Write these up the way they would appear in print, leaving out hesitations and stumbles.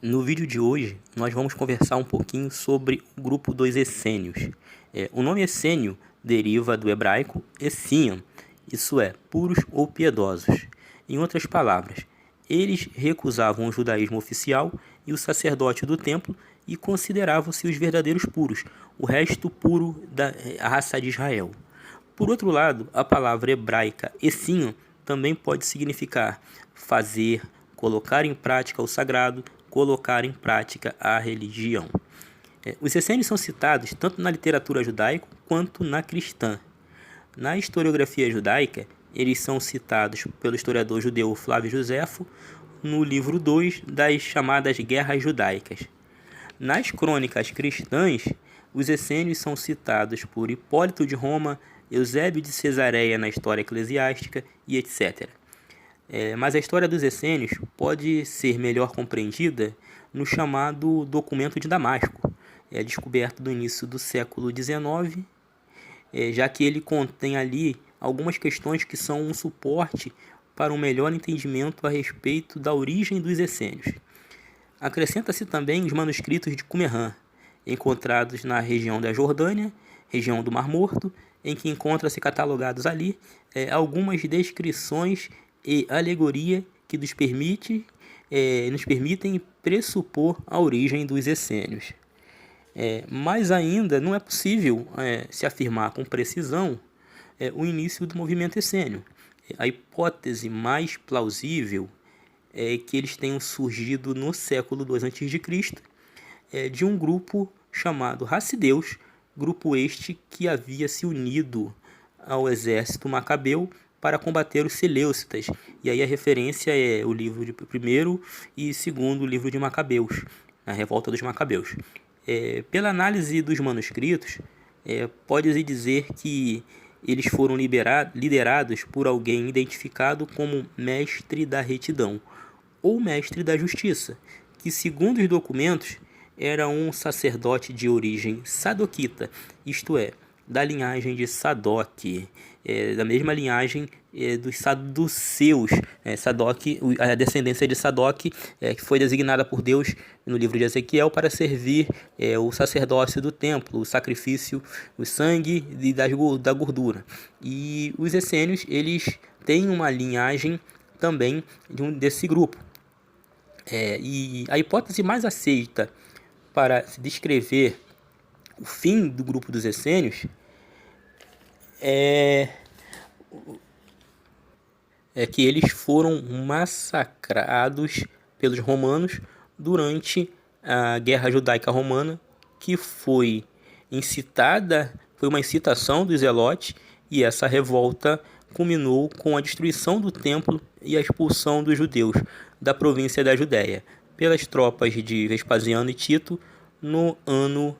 No vídeo de hoje, nós vamos conversar um pouquinho sobre o grupo dos essênios. O nome essênio deriva do hebraico essenion, isso é, puros ou piedosos. Em outras palavras, eles recusavam o judaísmo oficial e o sacerdote do templo e consideravam-se os verdadeiros puros, o resto puro da raça de Israel. Por outro lado, a palavra hebraica essenion também pode significar fazer, colocar em prática o sagrado, colocar em prática a religião. Os essênios são citados tanto na literatura judaica quanto na cristã. Na historiografia judaica, eles são citados pelo historiador judeu Flávio Joséfo no livro 2 das chamadas Guerras Judaicas. Nas crônicas cristãs, os essênios são citados por Hipólito de Roma, Eusébio de Cesareia na história eclesiástica e etc. Mas a história dos essênios pode ser melhor compreendida no chamado Documento de Damasco, descoberto no início do século XIX, já que ele contém ali algumas questões que são um suporte para um melhor entendimento a respeito da origem dos essênios. Acrescenta-se também os manuscritos de Qumran, encontrados na região da Jordânia, região do Mar Morto, em que encontram-se catalogados ali algumas descrições e alegoria que nos permitem pressupor a origem dos essênios. Mas ainda não é possível se afirmar com precisão o início do movimento essênio. A hipótese mais plausível é que eles tenham surgido no século II a.C., de um grupo chamado Racideus, grupo este que havia se unido ao exército macabeu para combater os seleucitas. E aí a referência é o livro de primeiro e segundo livro de Macabeus, a revolta dos Macabeus. Pela análise dos manuscritos, pode-se dizer que eles foram liderados por alguém identificado como mestre da retidão ou mestre da justiça, que segundo os documentos era um sacerdote de origem sadoquita, isto é, da linhagem de Sadoc, da mesma linhagem dos saduceus. Sadoc, a descendência de Sadoc, que foi designada por Deus no livro de Ezequiel para servir o sacerdócio do templo, o sacrifício, o sangue e da gordura. E os essênios, eles têm uma linhagem também desse grupo. E a hipótese mais aceita para se descrever o fim do grupo dos essênios é que eles foram massacrados pelos romanos durante a Guerra Judaica Romana, que foi uma incitação dos zelotes, e essa revolta culminou com a destruição do templo e a expulsão dos judeus da província da Judéia pelas tropas de Vespasiano e Tito no ano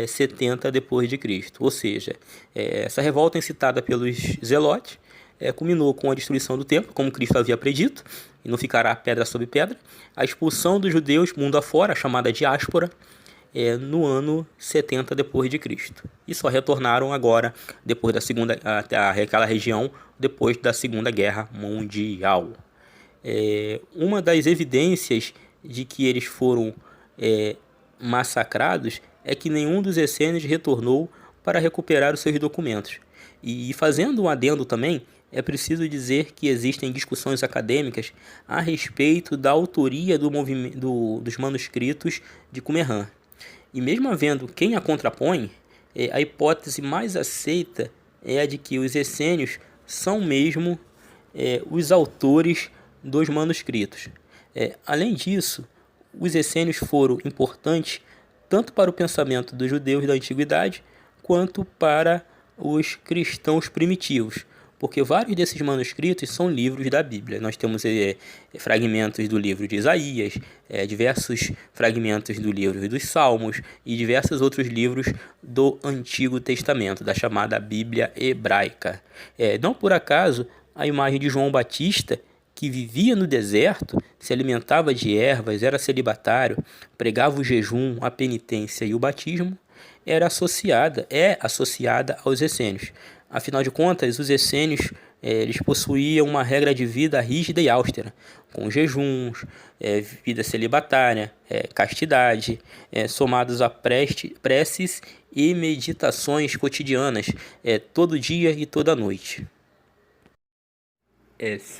70 depois de Cristo. Ou seja, essa revolta incitada pelos zelotes culminou com a destruição do templo, como Cristo havia predito, e não ficará pedra sobre pedra, a expulsão dos judeus mundo afora, a chamada diáspora, no ano 70 depois de Cristo. E só retornaram agora, depois da segunda, até aquela região, depois da Segunda Guerra Mundial. Uma das evidências de que eles foram massacrados é que nenhum dos essênios retornou para recuperar os seus documentos. E fazendo um adendo também, é preciso dizer que existem discussões acadêmicas a respeito da autoria dos manuscritos de Qumran. E mesmo havendo quem a contrapõe, a hipótese mais aceita é a de que os essênios são mesmo os autores dos manuscritos. Além disso, os essênios foram importantes tanto para o pensamento dos judeus da antiguidade quanto para os cristãos primitivos, porque vários desses manuscritos são livros da Bíblia. Nós temos fragmentos do livro de Isaías, diversos fragmentos do livro dos Salmos e diversos outros livros do Antigo Testamento, da chamada Bíblia hebraica. Não por acaso, a imagem de João Batista, que vivia no deserto, se alimentava de ervas, era celibatário, pregava o jejum, a penitência e o batismo, é associada aos essênios. Afinal de contas, os essênios eles possuíam uma regra de vida rígida e austera, com jejuns, vida celibatária, castidade, somados a preces e meditações cotidianas, todo dia e toda noite.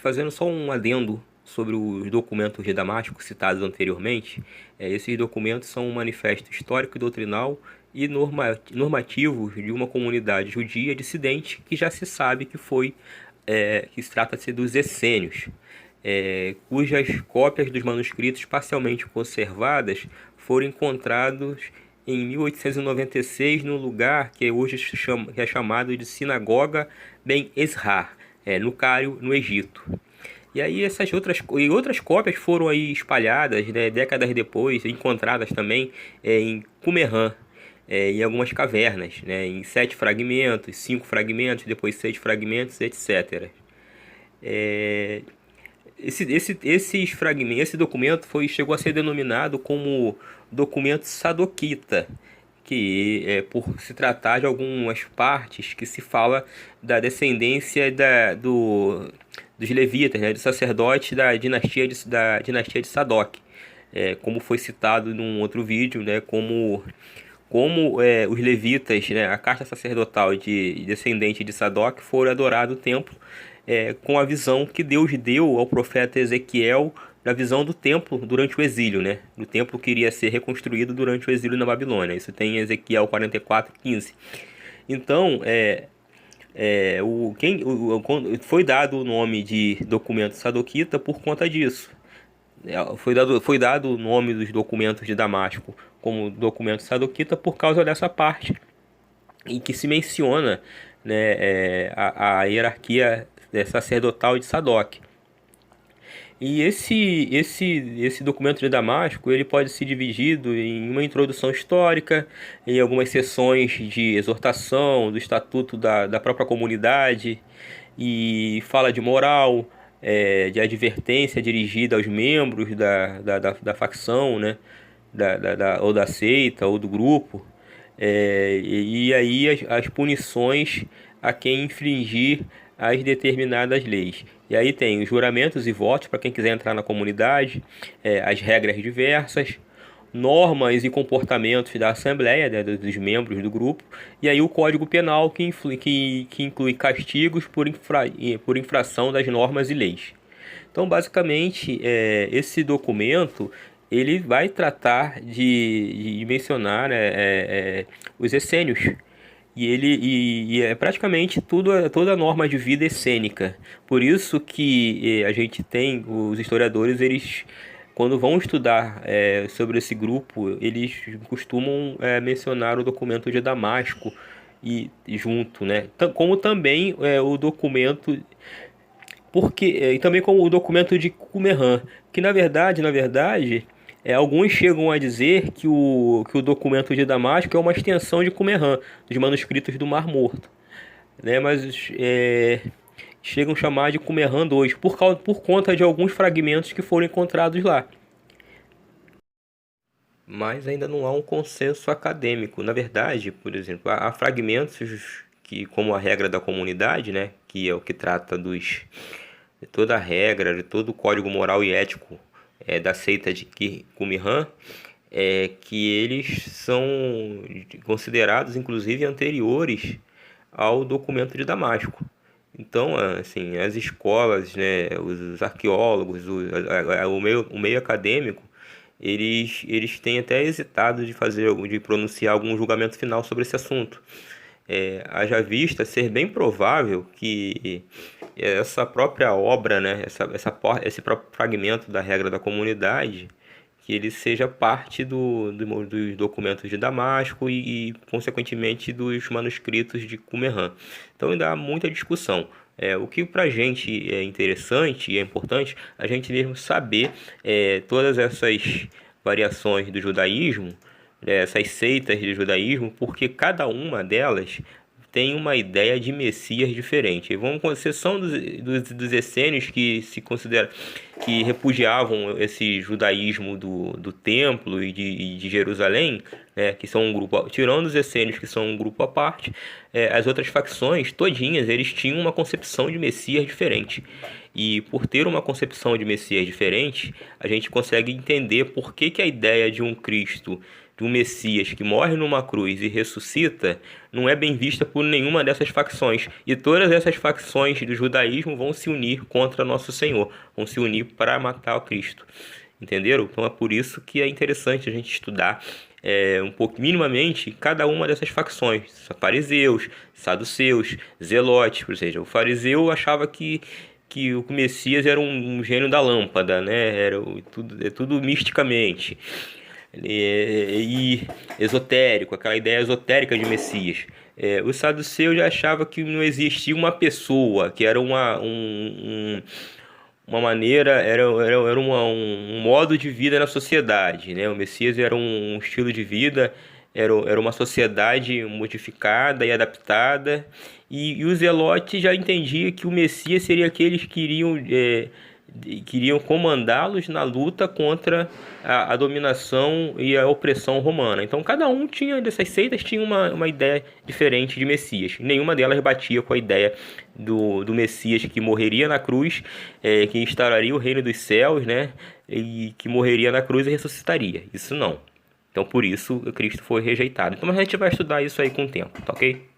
Fazendo só um adendo sobre os documentos de Damasco citados anteriormente, esses documentos são um manifesto histórico e doutrinal e normativo de uma comunidade judia dissidente que já se sabe que se trata-se dos essênios, cujas cópias dos manuscritos parcialmente conservadas foram encontrados em 1896 no lugar que hoje é chamado de Sinagoga Ben Ezra, no Cairo, no Egito. E aí outras cópias foram aí espalhadas, né, décadas depois, encontradas também em Qumran, em algumas cavernas, né, em 7 fragmentos, 5 fragmentos, depois 6 fragmentos, etc. Esse documento chegou a ser denominado como documento sadoquita, que por se tratar de algumas partes que se fala da descendência dos levitas, né, dos sacerdotes da dinastia de Sadoc, como foi citado num outro vídeo, né, como os levitas, né, a casta sacerdotal de descendente de Sadoc, foram adorar o templo com a visão que Deus deu ao profeta Ezequiel da visão do templo durante o exílio, né? O templo que iria ser reconstruído durante o exílio na Babilônia. Isso tem em Ezequiel 44:15. Então, foi dado o nome de documento sadoquita por conta disso. Foi dado o nome dos documentos de Damasco como documento sadoquita por causa dessa parte em que se menciona, né, a hierarquia sacerdotal de Sadoc. E esse documento de Damasco ele pode ser dividido em uma introdução histórica, em algumas sessões de exortação do estatuto da própria comunidade, e fala de moral, de advertência dirigida aos membros da facção, né, ou da seita, ou do grupo, e aí as punições a quem infringir as determinadas leis. E aí tem os juramentos e votos para quem quiser entrar na comunidade, as regras diversas, normas e comportamentos da Assembleia, né, dos membros do grupo, e aí o Código Penal que inclui castigos por infração das normas e leis. Então, basicamente, esse documento ele vai tratar de mencionar, né, os essênios. E é praticamente toda a norma de vida essênica. Por isso que a gente tem, os historiadores, eles, quando vão estudar sobre esse grupo, eles costumam mencionar o documento de Damasco junto, né? Como também o documento, e também como o documento de Qumran, que na verdade alguns chegam a dizer que o documento de Damasco é uma extensão de Qumran, dos manuscritos do Mar Morto, né? Mas chegam a chamar de Qumran II por conta de alguns fragmentos que foram encontrados lá. Mas ainda não há um consenso acadêmico. Na verdade, por exemplo, há fragmentos que, como a regra da comunidade, né, que é o que trata de toda a regra, de todo o código moral e ético da seita de Qumran, que eles são considerados, inclusive, anteriores ao documento de Damasco. Então, assim, as escolas, né, os arqueólogos, o meio acadêmico, eles têm até hesitado de pronunciar algum julgamento final sobre esse assunto. Haja vista ser bem provável que essa própria obra, né, esse próprio fragmento da regra da comunidade, que ele seja parte dos documentos de Damasco e, consequentemente, dos manuscritos de Qumran. Então ainda há muita discussão. O que para a gente é interessante e é importante, a gente mesmo saber todas essas variações do judaísmo, essas seitas de judaísmo, porque cada uma delas têm uma ideia de Messias diferente. Vamos com exceção dos essênios que se consideram, que repudiavam esse judaísmo do templo e de Jerusalém, né, que são um grupo, tirando os essênios, que são um grupo à parte, as outras facções todinhas, eles tinham uma concepção de Messias diferente. E por ter uma concepção de Messias diferente, a gente consegue entender por que a ideia de um Cristo, de um Messias que morre numa cruz e ressuscita, não é bem vista por nenhuma dessas facções. E todas essas facções do judaísmo vão se unir contra nosso Senhor, vão se unir para matar o Cristo. Entenderam? Então é por isso que é interessante a gente estudar um pouco minimamente cada uma dessas facções: fariseus, saduceus, zelotes. Ou seja, o fariseu achava que o Messias era um gênio da lâmpada, né? Era tudo misticamente e esotérico, aquela ideia esotérica de Messias. Os saduceus já achavam que não existia uma pessoa, que era uma maneira, era um modo de vida na sociedade, né? O Messias era um estilo de vida, era uma sociedade modificada e adaptada, e os zelotes já entendiam que o Messias seria aqueles que queriam comandá-los na luta contra a dominação e a opressão romana. Então cada um dessas seitas tinha uma ideia diferente de Messias. Nenhuma delas batia com a ideia do Messias que morreria na cruz, que instauraria o reino dos céus, né? E que morreria na cruz e ressuscitaria. Isso não. Então por isso Cristo foi rejeitado. Então a gente vai estudar isso aí com o tempo, tá ok?